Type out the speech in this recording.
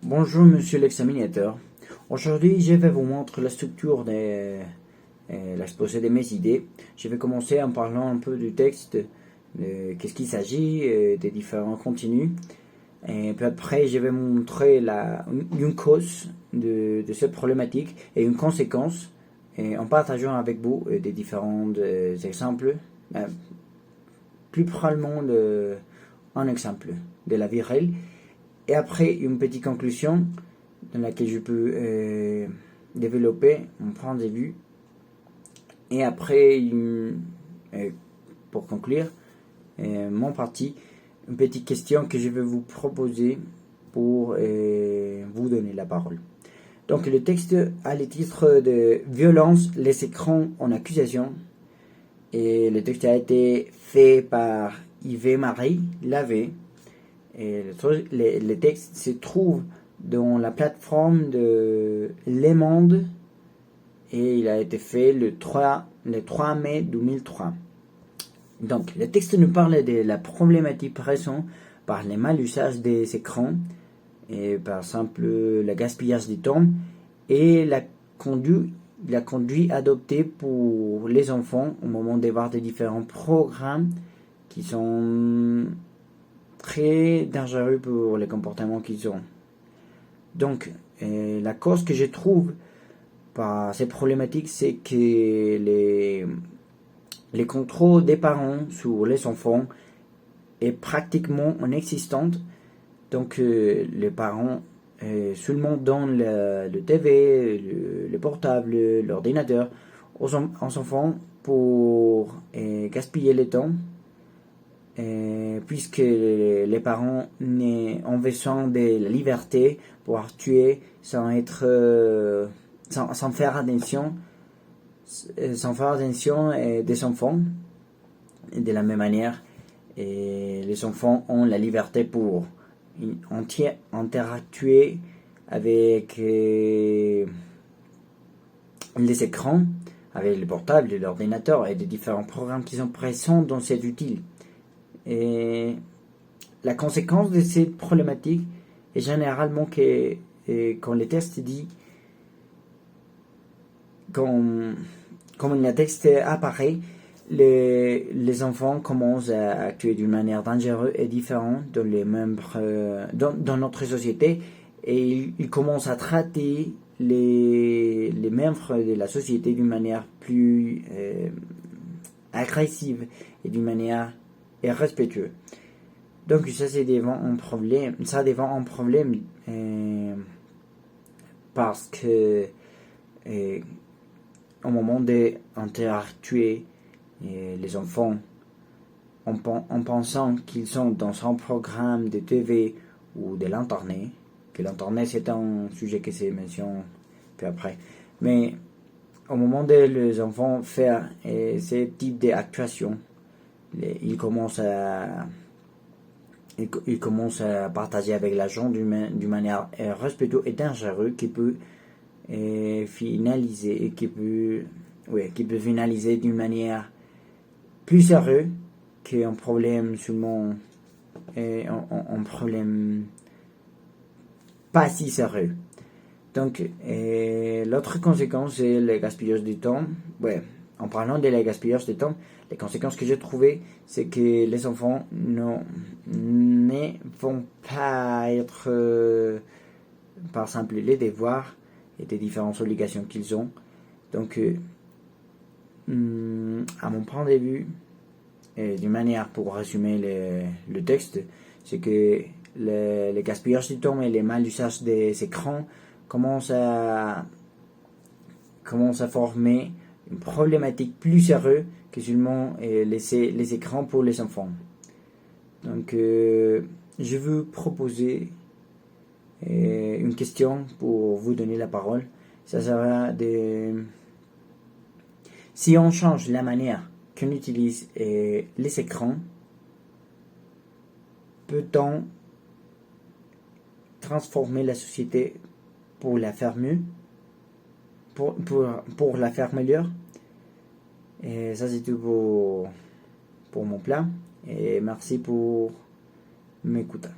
Bonjour monsieur l'examinateur. Aujourd'hui je vais vous montrer la structure de l'exposé de mes idées. Je vais commencer en parlant un peu du texte, de qu'est-ce qu'il s'agit, des différents contenus. Et puis après je vais montrer une cause de cette problématique et une conséquence en partageant avec vous des différents exemples. Plus probablement un exemple de la vie réelle. Et après, une petite conclusion dans laquelle je peux développer mon point de vue. Et après, pour conclure mon parti, une petite question que je vais vous proposer pour vous donner la parole. Donc, le texte a le titre de Violence, les écrans en accusation. Et le texte a été fait par Yves-Marie Lavé. Et le texte se trouve dans la plateforme de Le Monde et il a été fait le 3 mai 2003. Donc, le texte nous parle de la problématique présente par le mal usage des écrans, et par exemple le gaspillage du temps et la conduite adoptée pour les enfants au moment de voir des différents programmes qui sont très dangereux pour les comportements qu'ils ont. Donc, la cause que je trouve par ces problématiques, c'est que les contrôles des parents sur les enfants est pratiquement inexistante. Donc, les parents seulement donnent le TV, le portable, l'ordinateur aux enfants pour gaspiller le temps. Puisque les parents ont besoin de la liberté pour tuer sans faire attention des enfants. Et de la même manière, les enfants ont la liberté pour interagir avec les écrans, avec le portable, l'ordinateur et les différents programmes qui sont présents dans cet outil. Et la conséquence de cette problématique est généralement que quand le texte dit, comme le texte apparaît, les enfants commencent à actuer d'une manière dangereuse et différente dans notre société et ils commencent à traiter les membres de la société d'une manière plus agressive et d'une manière respectueux. Donc ça c'est devant un problème, parce que au moment d'interactuer les enfants en pensant qu'ils sont dans un programme de TV ou de l'internet, que l'internet c'est un sujet que c'est mentionné puis après, mais au moment de les enfants faire ce type d'actuation, ils commencent à partager avec l'agent d'une manière respectueuse et dangereuse qui peut finaliser d'une manière plus sérieuse qu'un problème seulement un problème pas si sérieux. Donc l'autre conséquence c'est le gaspillage du temps. En parlant de la gaspillage de temps, les conséquences que j'ai trouvées, c'est que les enfants ne vont pas être, par exemple, les devoirs et des différentes obligations qu'ils ont. Donc, à mon point de vue, d'une manière pour résumer le texte, c'est que le gaspillage du temps et le mal usage des écrans commencent à former une problématique plus sérieuse que seulement laisser les écrans pour les enfants. Donc, je veux proposer une question pour vous donner la parole. Ça sera si on change la manière qu'on utilise les écrans, peut-on transformer la société pour la faire mieux, pour la faire meilleure? Et ça c'est tout pour mon plan et merci pour m'écouter.